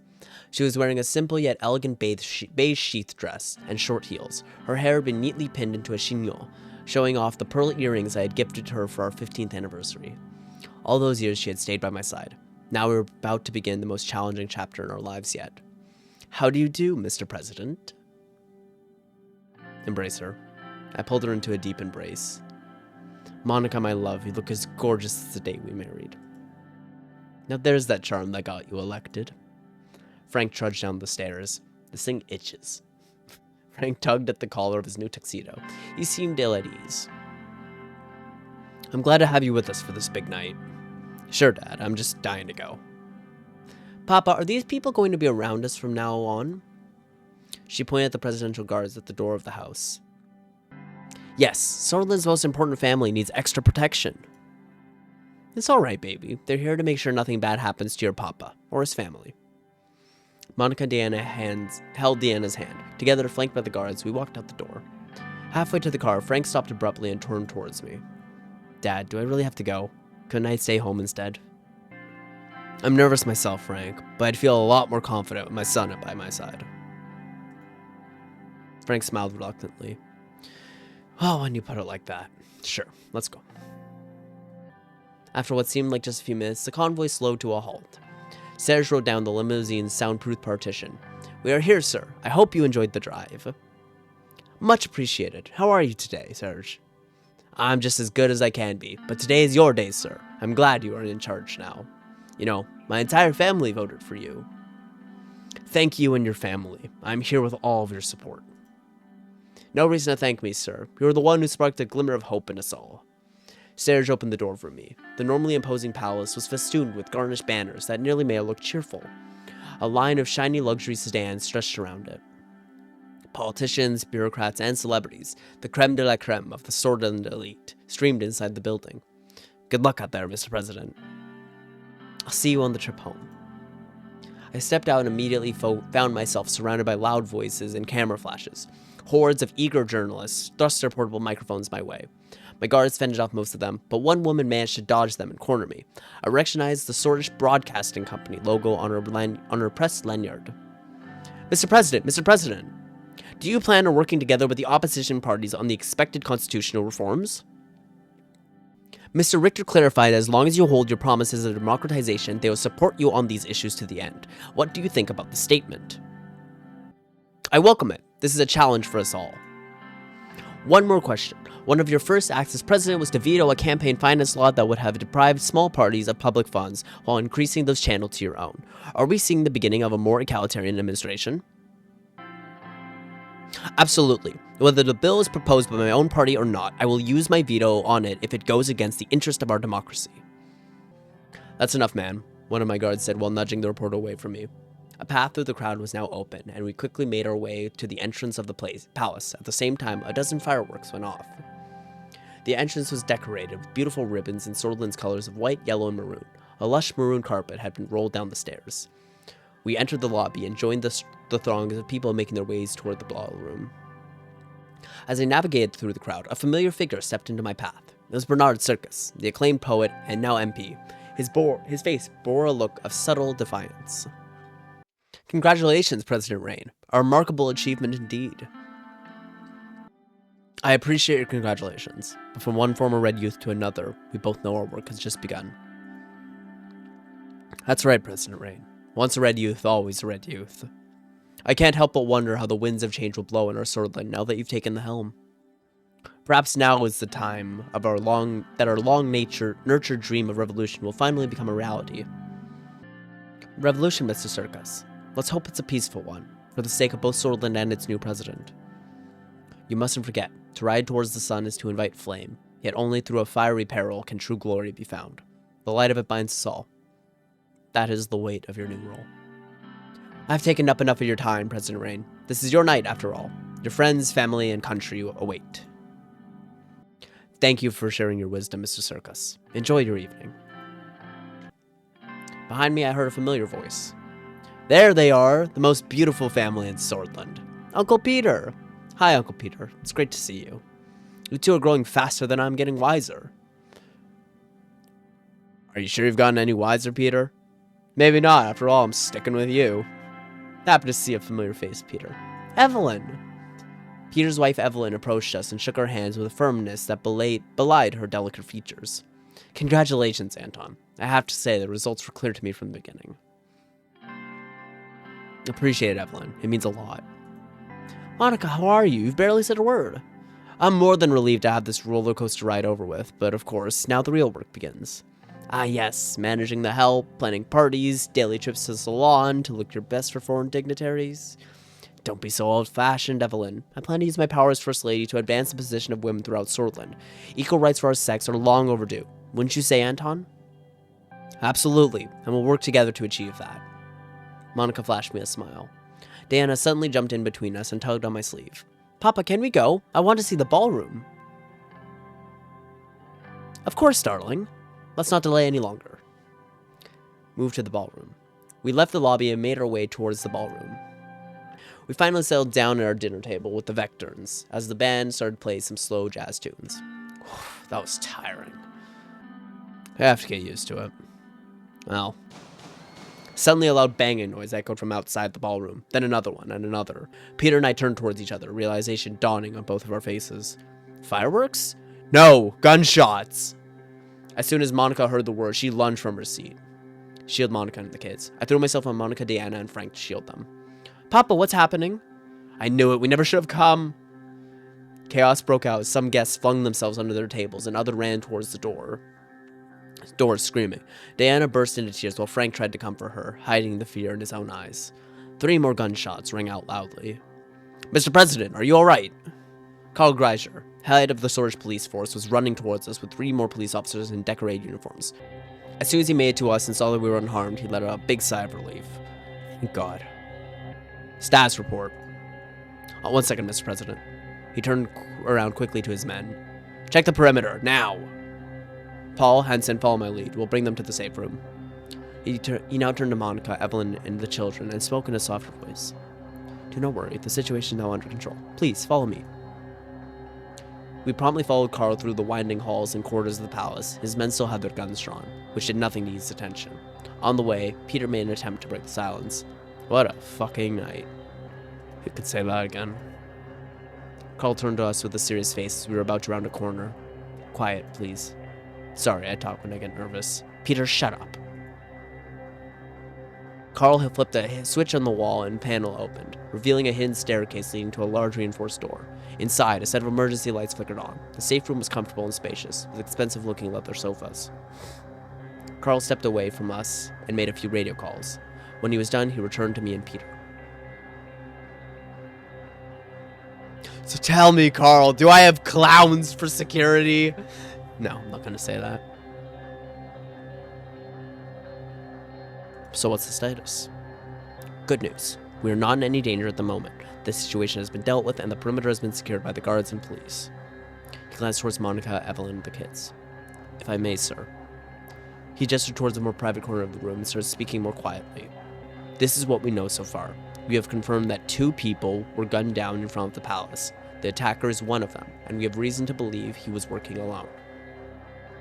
She was wearing a simple yet elegant beige sheath dress and short heels. Her hair had been neatly pinned into a chignon, showing off the pearl earrings I had gifted her for our 15th anniversary. All those years she had stayed by my side. Now we were about to begin the most challenging chapter in our lives yet. "How do you do, Mr. President?" "Embrace her." I pulled her into a deep embrace. "Monica, my love, you look as gorgeous as the day we married." "Now there's that charm that got you elected." Frank trudged down the stairs. This thing itches. Frank tugged at the collar of his new tuxedo. He seemed ill at ease. "I'm glad to have you with us for this big night." "Sure, Dad. I'm just dying to go." "Papa, are these people going to be around us from now on?" She pointed at the presidential guards at the door of the house. "Yes, Sordland's most important family needs extra protection." "It's all right, baby. They're here to make sure nothing bad happens to your papa or his family." Monica and Deanna held Deanna's hand. Together, flanked by the guards, we walked out the door. Halfway to the car, Frank stopped abruptly and turned towards me. "Dad, do I really have to go? Couldn't I stay home instead?" "I'm nervous myself, Frank, but I'd feel a lot more confident with my son by my side." Frank smiled reluctantly. "Oh, when you put it like that. Sure, let's go." After what seemed like just a few minutes, the convoy slowed to a halt. Serge rode down the limousine's soundproof partition. "We are here, sir. I hope you enjoyed the drive." "Much appreciated. How are you today, Serge?" "I'm just as good as I can be, but today is your day, sir. I'm glad you are in charge now. You know, my entire family voted for you." "Thank you and your family. I'm here with all of your support." "No reason to thank me, sir. You were the one who sparked a glimmer of hope in us all." Serge opened the door for me. The normally imposing palace was festooned with garnished banners that nearly made it look cheerful. A line of shiny luxury sedans stretched around it. Politicians, bureaucrats, and celebrities, the creme de la creme of the Sordland elite, streamed inside the building. "Good luck out there, Mr. President." "I'll see you on the trip home." I stepped out and immediately found myself surrounded by loud voices and camera flashes. Hordes of eager journalists thrust their portable microphones my way. My guards fended off most of them, but one woman managed to dodge them and corner me. I recognized the Swordfish Broadcasting Company logo on her press lanyard. "Mr. President, Mr. President, do you plan on working together with the opposition parties on the expected constitutional reforms?" Mr. Richter clarified that as long as you hold your promises of democratization, they will support you on these issues to the end. What do you think about the statement? "I welcome it. This is a challenge for us all." "One more question. One of your first acts as president was to veto a campaign finance law that would have deprived small parties of public funds while increasing those channeled to your own. Are we seeing the beginning of a more egalitarian administration?" "Absolutely. Whether the bill is proposed by my own party or not, I will use my veto on it if it goes against the interest of our democracy." "That's enough, man," one of my guards said while nudging the reporter away from me. A path through the crowd was now open, and we quickly made our way to the entrance of the palace. At the same time, a dozen fireworks went off. The entrance was decorated with beautiful ribbons in Sordland's colors of white, yellow, and maroon. A lush maroon carpet had been rolled down the stairs. We entered the lobby and joined the throngs of people making their ways toward the ballroom. As I navigated through the crowd, a familiar figure stepped into my path. It was Bernard Circus, the acclaimed poet and now MP. His face bore a look of subtle defiance. "Congratulations, President Rayne. A remarkable achievement indeed." "I appreciate your congratulations, but from one former Red Youth to another, we both know our work has just begun." "That's right, President Rayne. Once a Red Youth, always a Red Youth. I can't help but wonder how the winds of change will blow in our Sordland now that you've taken the helm. Perhaps now is the time of our long nurtured dream of revolution will finally become a reality." Revolution, Mr. Circus. Let's hope it's a peaceful one, for the sake of both Sordland and its new president. You mustn't forget, to ride towards the sun is to invite flame, yet only through a fiery peril can true glory be found. The light of it binds us all. That is the weight of your new role. I've taken up enough of your time, President Rayne. This is your night, after all. Your friends, family, and country await. Thank you for sharing your wisdom, Mr. Circus. Enjoy your evening. Behind me, I heard a familiar voice. There they are, the most beautiful family in Sordland. Uncle Peter! Hi, Uncle Peter. It's great to see you. You two are growing faster than I'm getting wiser. Are you sure you've gotten any wiser, Peter? Maybe not. After all, I'm sticking with you. Happy to see a familiar face, Peter. Evelyn! Peter's wife, Evelyn, approached us and shook our hands with a firmness that belied her delicate features. Congratulations, Anton. I have to say, the results were clear to me from the beginning. Appreciate it, Evelyn. It means a lot. Monica, how are you? You've barely said a word. I'm more than relieved to have this roller coaster ride over with, but of course, now the real work begins. Ah yes, managing the help, planning parties, daily trips to the salon to look your best for foreign dignitaries. Don't be so old-fashioned, Evelyn. I plan to use my power as First Lady to advance the position of women throughout Sordland. Equal rights for our sex are long overdue. Wouldn't you say, Anton? Absolutely, and we'll work together to achieve that. Monica flashed me a smile. Diana suddenly jumped in between us and tugged on my sleeve. Papa, can we go? I want to see the ballroom. Of course, darling. Let's not delay any longer. Moved to the ballroom. We left the lobby and made our way towards the ballroom. We finally settled down at our dinner table with the Vectorns, as the band started playing some slow jazz tunes. That was tiring. I have to get used to it. Well. Suddenly a loud banging noise echoed from outside the ballroom, then another one, and another. Peter and I turned towards each other, realization dawning on both of our faces. Fireworks? No, gunshots! As soon as Monica heard the word, she lunged from her seat. Shield Monica and the kids. I threw myself on Monica, Diana, and Frank to shield them. Papa, what's happening? I knew it, we never should have come. Chaos broke out as some guests flung themselves under their tables and others ran towards the doors screaming. Diana burst into tears while Frank tried to comfort her, hiding the fear in his own eyes. 3 more gunshots rang out loudly. Mr. President, are you alright? Carl Greiser, head of the Swordage police force, was running towards us with 3 more police officers in decorated uniforms. As soon as he made it to us and saw that we were unharmed, he let out a big sigh of relief. Thank God. Status report. 1 second, Mr. President. He turned around quickly to his men. Check the perimeter, now! Paul, Hansen, follow my lead. We'll bring them to the safe room. He now turned to Monica, Evelyn, and the children and spoke in a softer voice. Do not worry, the situation is now under control. Please, follow me. We promptly followed Carl through the winding halls and corridors of the palace. His men still had their guns drawn, which did nothing to ease attention. On the way, Peter made an attempt to break the silence. What a fucking night. You could say that again. Carl turned to us with a serious face as we were about to round a corner. Quiet, please. Sorry, I talk when I get nervous. Peter, shut up. Carl had flipped a switch on the wall and a panel opened, revealing a hidden staircase leading to a large reinforced door. Inside, a set of emergency lights flickered on. The safe room was comfortable and spacious, with expensive-looking leather sofas. Carl stepped away from us and made a few radio calls. When he was done, he returned to me and Peter. So tell me, Carl, do I have clowns for security? No, I'm not going to say that. So what's the status? Good news. We are not in any danger at the moment. This situation has been dealt with and the perimeter has been secured by the guards and police. He glanced towards Monica, Evelyn, and the kids. If I may, sir. He gestured towards a more private corner of the room and started speaking more quietly. This is what we know so far. We have confirmed that 2 people were gunned down in front of the palace. The attacker is one of them, and we have reason to believe he was working alone.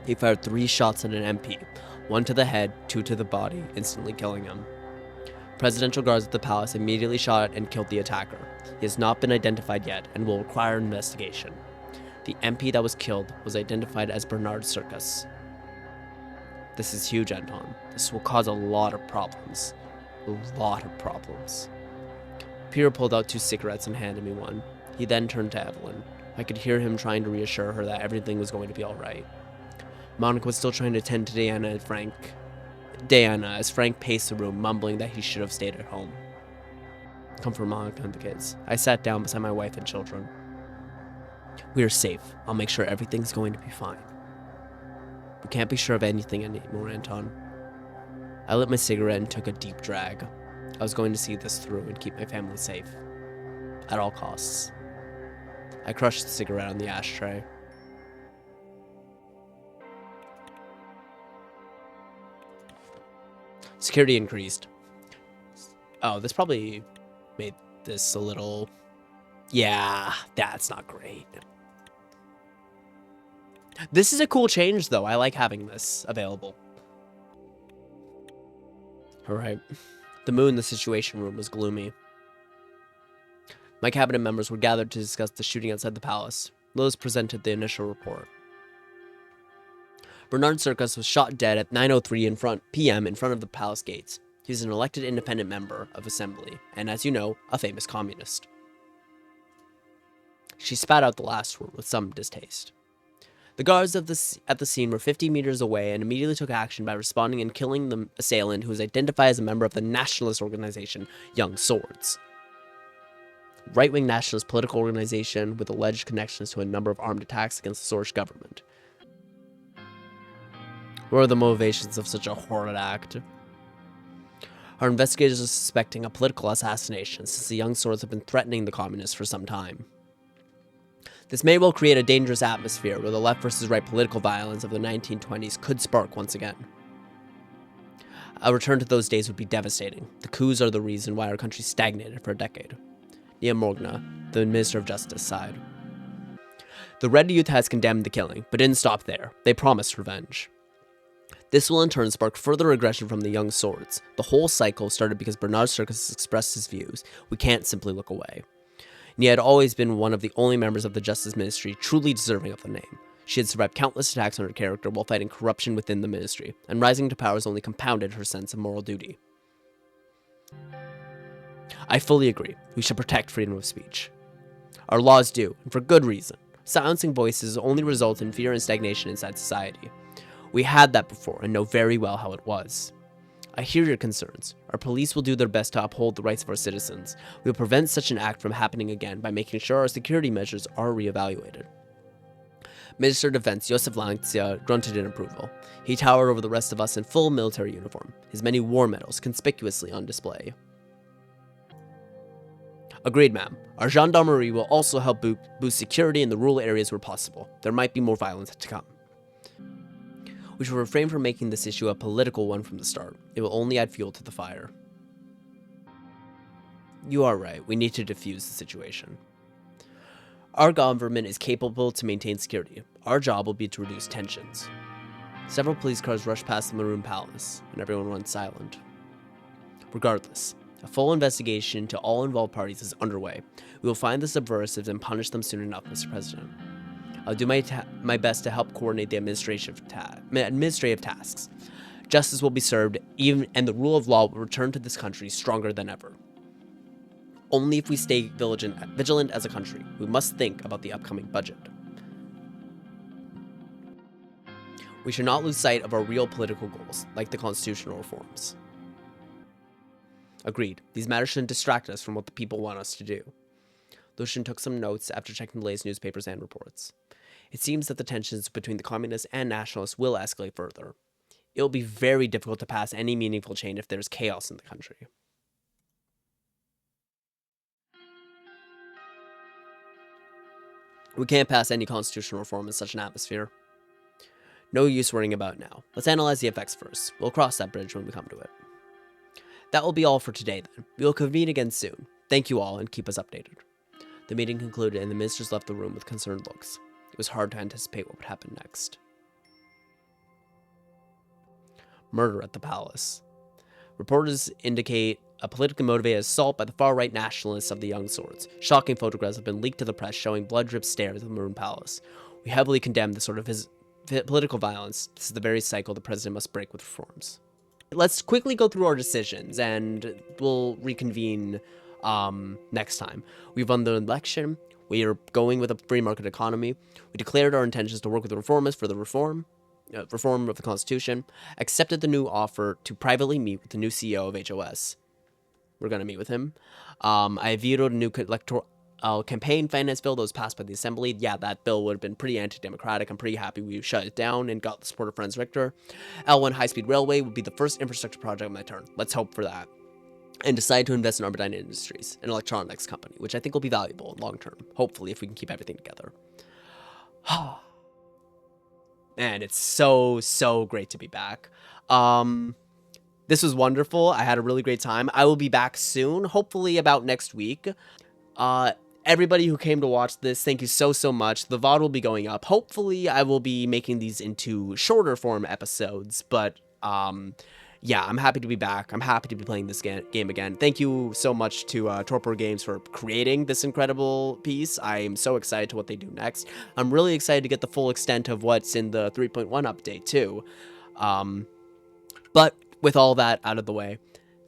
He fired 3 shots at an MP, 1 to the head, 2 to the body, instantly killing him. Presidential guards at the palace immediately shot and killed the attacker. He has not been identified yet and will require investigation. The MP that was killed was identified as Bernard Circus. This is huge, Anton. This will cause a lot of problems. A lot of problems. Peter pulled out 2 cigarettes and handed me one. He then turned to Evelyn. I could hear him trying to reassure her that everything was going to be alright. Monica was still trying to tend to Diana and Frank Diana, as Frank paced the room, mumbling that he should have stayed at home. Come for Monica and the kids. I sat down beside my wife and children. We are safe. I'll make sure everything's going to be fine. We can't be sure of anything anymore, Anton. I lit my cigarette and took a deep drag. I was going to see this through and keep my family safe. At all costs. I crushed the cigarette on the ashtray. Security increased. Oh, this probably made this a little... Yeah, that's not great. This is a cool change, though. I like having this available. Alright. The mood in the Situation Room was gloomy. My cabinet members were gathered to discuss the shooting outside the palace. Lewis presented the initial report. Bernard Circus was shot dead at 9:03 p.m. in front of the palace gates. He was an elected independent member of Assembly, and as you know, a famous communist. She spat out the last word with some distaste. The guards at the scene were 50 meters away and immediately took action by responding and killing the assailant, who was identified as a member of the nationalist organization Young Swords. Right-wing nationalist political organization with alleged connections to a number of armed attacks against the Swedish government. What are the motivations of such a horrid act? Our investigators are suspecting a political assassination, since the Young Swords have been threatening the communists for some time. This may well create a dangerous atmosphere where the left versus right political violence of the 1920s could spark once again. A return to those days would be devastating. The coups are the reason why our country stagnated for a decade. Nia Morgna, the Minister of Justice, sighed. The Red Youth has condemned the killing, but didn't stop there. They promised revenge. This will in turn spark further aggression from the Young Swords. The whole cycle started because Bernard Circus expressed his views. We can't simply look away. Nia had always been one of the only members of the Justice Ministry truly deserving of the name. She had survived countless attacks on her character while fighting corruption within the ministry, and rising to power has only compounded her sense of moral duty. I fully agree. We should protect freedom of speech. Our laws do, and for good reason. Silencing voices only results in fear and stagnation inside society. We had that before and know very well how it was. I hear your concerns. Our police will do their best to uphold the rights of our citizens. We will prevent such an act from happening again by making sure our security measures are reevaluated. Minister of Defense Josef Langtia grunted in approval. He towered over the rest of us in full military uniform, his many war medals conspicuously on display. Agreed, ma'am. Our gendarmerie will also help boost security in the rural areas where possible. There might be more violence to come. We should refrain from making this issue a political one from the start. It will only add fuel to the fire. You are right. We need to defuse the situation. Our government is capable to maintain security. Our job will be to reduce tensions. Several police cars rushed past the Maroon Palace, and everyone went silent. Regardless, a full investigation into all involved parties is underway. We will find the subversives and punish them soon enough, Mr. President. I'll do my best to help coordinate the administrative tasks. Justice will be served, and the rule of law will return to this country stronger than ever. Only if we stay vigilant as a country. We must think about the upcoming budget. We should not lose sight of our real political goals, like the constitutional reforms. Agreed. These matters shouldn't distract us from what the people want us to do. Lucian took some notes after checking the latest newspapers and reports. It seems that the tensions between the communists and nationalists will escalate further. It will be very difficult to pass any meaningful change if there is chaos in the country. We can't pass any constitutional reform in such an atmosphere. No use worrying about it now. Let's analyze the effects first. We'll cross that bridge when we come to it. That will be all for today then. We will convene again soon. Thank you all and keep us updated. The meeting concluded and the ministers left the room with concerned looks. It was hard to anticipate what would happen next. Murder at the palace. Reporters indicate a politically motivated assault by the far-right nationalists of the Young Swords. Shocking photographs have been leaked to the press showing blood-dripped stairs of the Maroon Palace. We heavily condemn this sort of political violence. This is the very cycle the president must break with reforms. Let's quickly go through our decisions and we'll reconvene next time. We've won the election. We are going with a free market economy. We declared our intentions to work with the reformists for the reform. reform of the Constitution, accepted the new offer to privately meet with the new CEO of HOS. We're going to meet with him. I vetoed a new electoral campaign finance bill that was passed by the Assembly. Yeah, that bill would have been pretty anti-democratic. I'm pretty happy we shut it down and got the support of Franz Richter. L1 high-speed railway would be the first infrastructure project of my turn. Let's hope for that. And decide to invest in Armadine Industries, an electronics company, which I think will be valuable in long term, hopefully, if we can keep everything together. Man, it's so great to be back. This was wonderful. I had a really great time. I will be back soon, hopefully about next week. Everybody who came to watch this, thank you so much. The VOD will be going up. Hopefully, I will be making these into shorter form episodes, but yeah, I'm happy to be back. I'm happy to be playing this game again. Thank you so much to Torpor Games for creating this incredible piece. I am so excited to what they do next. I'm really excited to get the full extent of what's in the 3.1 update too. But with all that out of the way,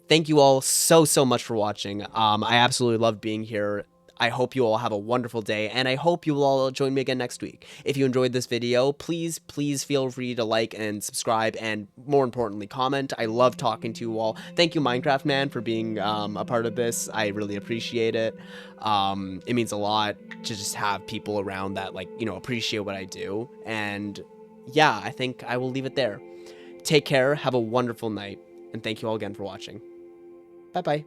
thank you all so much for watching. I absolutely love being here. I hope you all have a wonderful day, and I hope you will all join me again next week. If you enjoyed this video, please feel free to like and subscribe, and more importantly, comment. I love talking to you all. Thank you, Minecraft Man, for being a part of this. I really appreciate it. It means a lot to just have people around that, like, you know, appreciate what I do. And yeah, I think I will leave it there. Take care, have a wonderful night, and thank you all again for watching. Bye-bye.